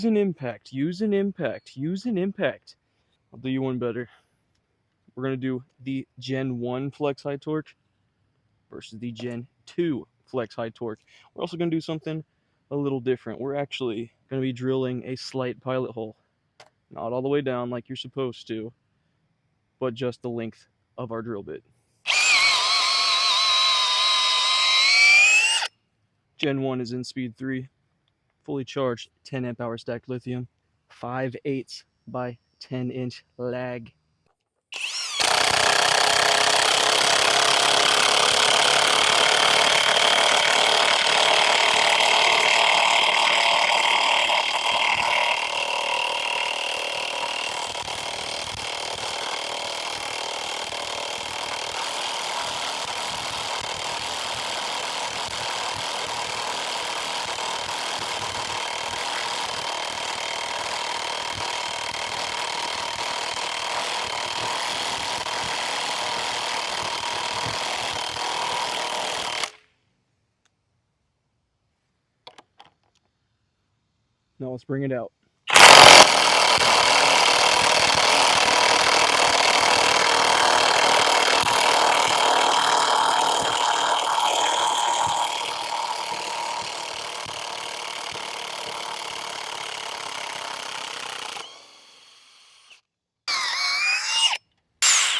Use an impact, use an impact, use an impact. I'll do you one better. We're going to do the Gen 1 flex high torque versus the Gen 2 flex high torque. We're also going to do something a little different. We're actually going to be drilling a slight pilot hole. Not all the way down like you're supposed to, but just the length of our drill bit. Gen 1 is in speed 3, fully charged 10 amp hour stacked lithium, 5/8 by 10-inch lag. Now let's bring it out.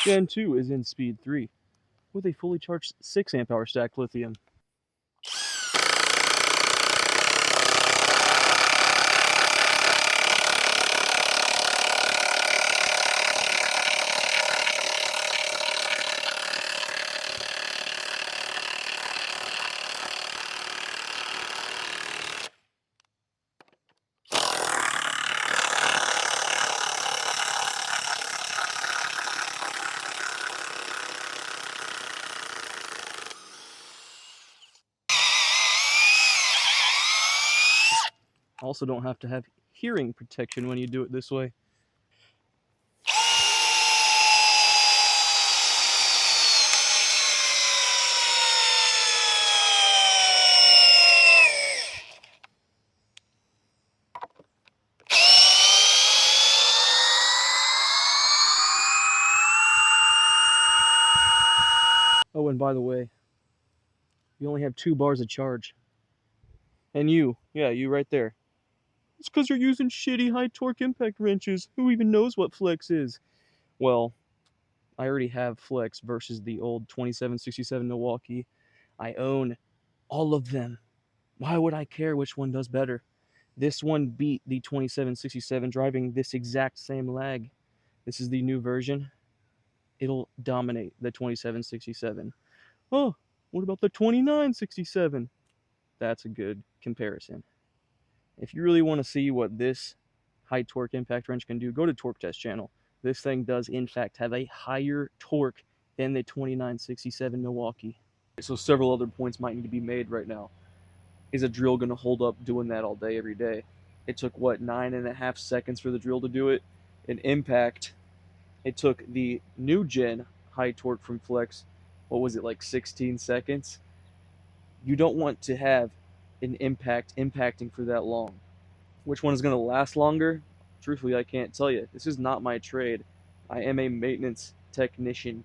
Gen 2 is in speed 3 with a fully charged 6 amp hour stacked lithium. Also don't have to have hearing protection when you do it this way. Oh, and by the way, you only have 2 bars of charge. And you right there. It's because you're using shitty high torque impact wrenches. Who even knows what flex is? Well, I already have flex versus the old 2767 Milwaukee. I own all of them. Why would I care which one does better? This one beat the 2767 driving this exact same lag. This is the new version. It'll dominate the 2767. Oh, what about the 2967? That's a good comparison. If you really want to see what this high torque impact wrench can do, go to Torque Test channel. This thing does in fact have a higher torque than the 2967 Milwaukee. So several other points might need to be made right now. Is a drill going to hold up doing that all day, every day? It took, what, 9.5 seconds for the drill to do it? An impact, it took the new gen high torque from Flex, what was it, like 16 seconds? You don't want to have an impact impacting for that long. Which one is going to last longer? Truthfully, I can't tell you. This is not my trade. I am a maintenance technician.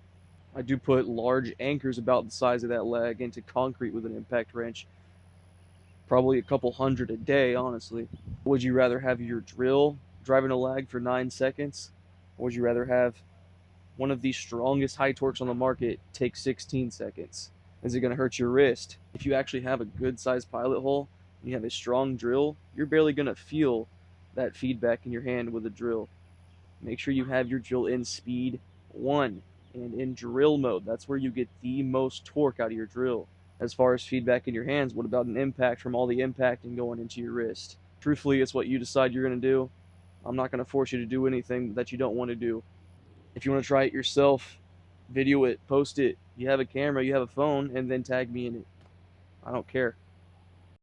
I do put large anchors about the size of that leg into concrete with an impact wrench. Probably a couple hundred a day, honestly. Would you rather have your drill driving a lag for 9 seconds? Or would you rather have one of the strongest high torques on the market take 16 seconds? Is it going to hurt your wrist? If you actually have a good sized pilot hole, and you have a strong drill, you're barely going to feel that feedback in your hand with a drill. Make sure you have your drill in speed 1 and in drill mode. That's where you get the most torque out of your drill. As far as feedback in your hands, what about an impact from all the impacting going into your wrist? Truthfully, it's what you decide you're going to do. I'm not going to force you to do anything that you don't want to do. If you want to try it yourself, video it, post it. You have a camera, you have a phone, and then tag me in it. I don't care.